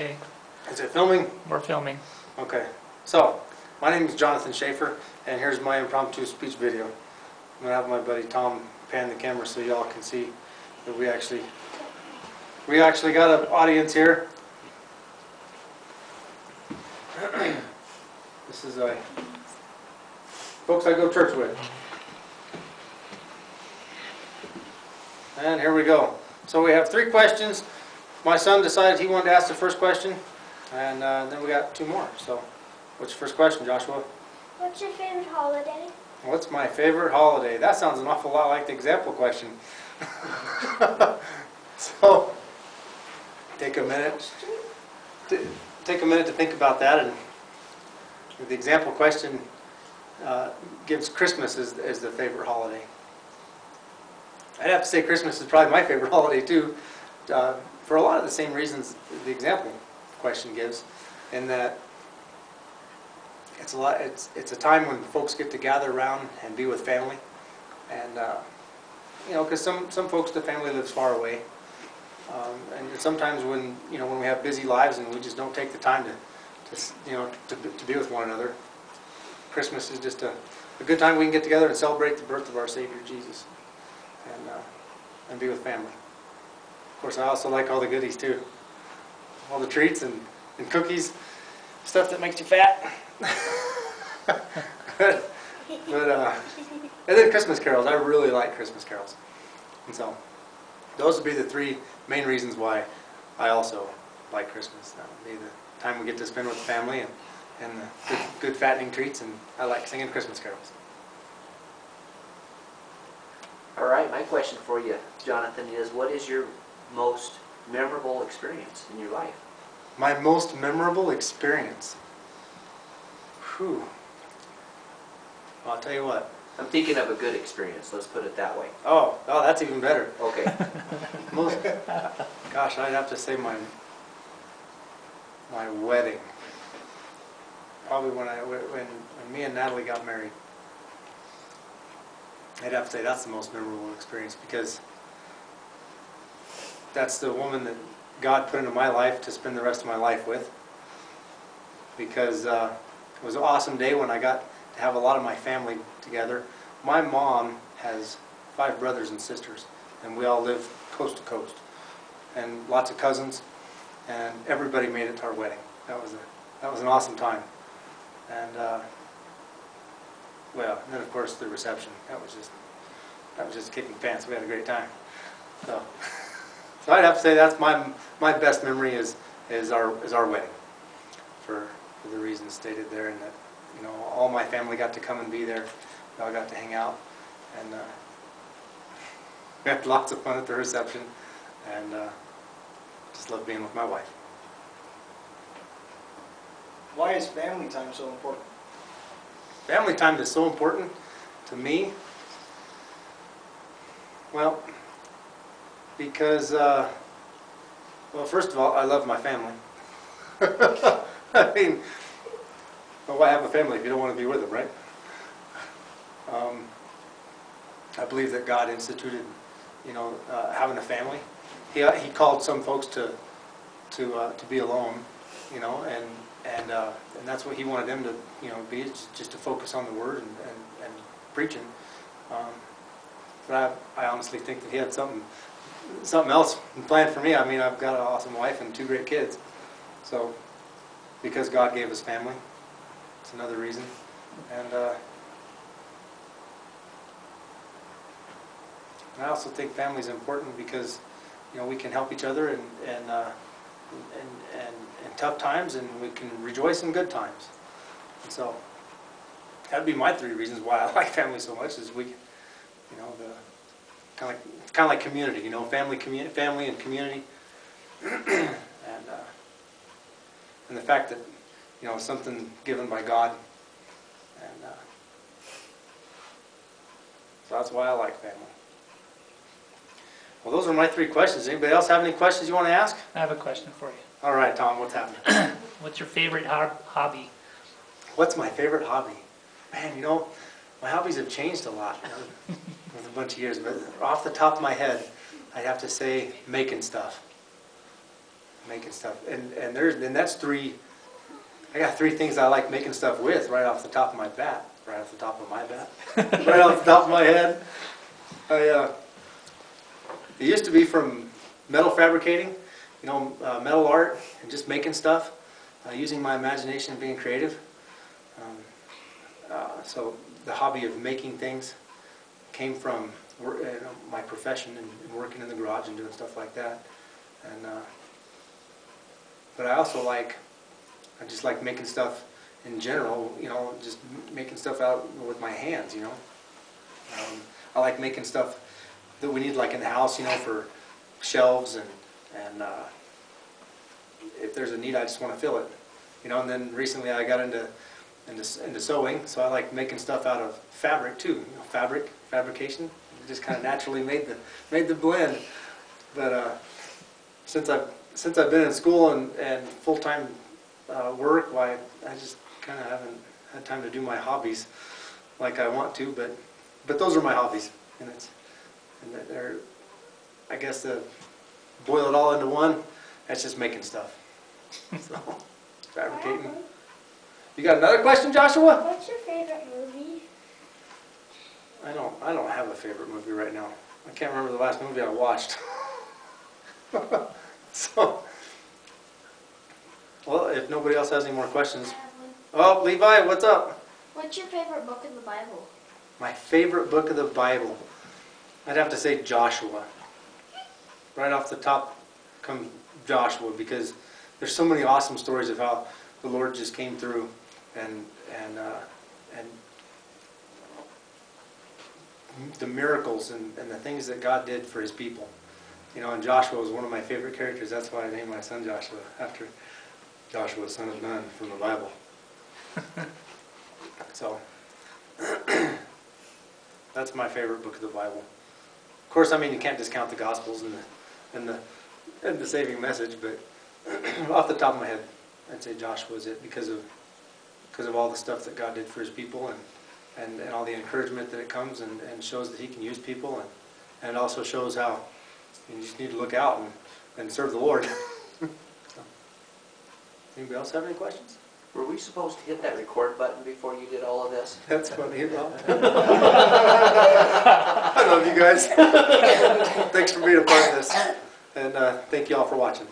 Okay. Is it filming? We're filming. Okay. So, my name is Jonathan Schaefer, and here's my impromptu speech video. I'm going to have my buddy Tom pan the camera so y'all can see that we actually got an audience here. This is folks I go to church with. And here we go. So we have 3 questions. My son decided he wanted to ask the first question, and then we got 2 more. So, what's your first question, Joshua? What's your favorite holiday? What's my favorite holiday? That sounds an awful lot like the example question. So, take a minute to think about that. And the example question gives Christmas as the favorite holiday. I'd have to say Christmas is probably my favorite holiday too, for a lot of the same reasons the example question gives, in that it's a time when folks get to gather around and be with family, and because some folks, the family lives far away, and sometimes when we have busy lives and we just don't take the time to be with one another, Christmas is just a good time we can get together and celebrate the birth of our Savior Jesus, and be with family. Of course, I also like all the goodies too, all the treats and cookies, stuff that makes you fat. but and then Christmas carols. I really like Christmas carols, and so those would be the 3 main reasons why I also like Christmas. That would be the time we get to spend with the family, and the good fattening treats, and I like singing Christmas carols. All right, my question for you, Jonathan, is what is your most memorable experience in your life? My most memorable experience? Whew. Well, I'll tell you what. I'm thinking of a good experience, let's put it that way. Oh, that's even better. Okay. Gosh, I'd have to say my wedding. Probably when me and Natalie got married. I'd have to say that's the most memorable experience, because that's the woman that God put into my life to spend the rest of my life with. Because it was an awesome day when I got to have a lot of my family together. My mom has 5 brothers and sisters, and we all live coast to coast, and lots of cousins, and everybody made it to our wedding. That was an awesome time. And well, and then of course the reception. That was just kicking pants. We had a great time. So I'd have to say that's my best memory is our wedding, for the reasons stated there, and that all my family got to come and be there. We all got to hang out, and we had lots of fun at the reception, and just loved being with my wife. Why is family time so important? Family time is so important to me. Well, because, well, first of all, I love my family. I mean, well, why have a family if you don't want to be with them, right? I believe that God instituted, having a family. He called some folks to be alone, and that's what He wanted them to, be, just to focus on the Word and preaching. But I honestly think that He had something else planned for me. I mean, I've got an awesome wife and 2 great kids. So, because God gave us family, it's another reason. And I also think family is important because, we can help each other in tough times, and we can rejoice in good times. And so, that'd be my 3 reasons why I like family so much. Is we, the kind of like community. Family and community, and the fact that something given by God, and so that's why I like family. Well, those are my 3 questions. Anybody else have any questions you want to ask? I have a question for you. All right, Tom, what's happening? What's your favorite hobby? What's my favorite hobby? Man, my hobbies have changed a lot with a bunch of years, but off the top of my head, I'd have to say making stuff. making stuff. And that's three. I got three things I like making stuff with right off the top of my bat. Right off the top of my bat. Right off the top of my head. It used to be from metal fabricating, metal art, and just making stuff, using my imagination and being creative. So the hobby of making things came from my profession and working in the garage and doing stuff like that. But I just like making stuff in general, just making stuff out with my hands, I like making stuff that we need like in the house, for shelves and if there's a need, I just want to fill it, and then recently I got into sewing, so I like making stuff out of fabric too, fabrication. It just kind of naturally made the blend. But since I've been in school and full-time work, why I just kind of haven't had time to do my hobbies like I want to. But those are my hobbies, and they're, I guess, to boil it all into one, that's just making stuff. So fabricating. You got another question, Joshua? What's your favorite movie? I don't have a favorite movie right now. I can't remember the last movie I watched. So, well, if nobody else has any more questions. I have one. Oh, Levi, what's up? What's your favorite book in the Bible? My favorite book of the Bible. I'd have to say Joshua. Right off the top comes Joshua, because there's so many awesome stories of how the Lord just came through and the miracles and the things that God did for His people. And Joshua was one of my favorite characters. That's why I named my son Joshua, after Joshua, son of Nun, from the Bible. So, that's my favorite book of the Bible. Of course, you can't discount the Gospels and the saving message, but off the top of my head, I'd say Joshua is it, because of all the stuff that God did for His people and all the encouragement that it comes and shows that He can use people, and also shows how you just need to look out and serve the Lord. So, anybody else have any questions? Were we supposed to hit that record button before you did all of this? That's funny. Well, I love you guys. Thanks for being a part of this. And thank you all for watching.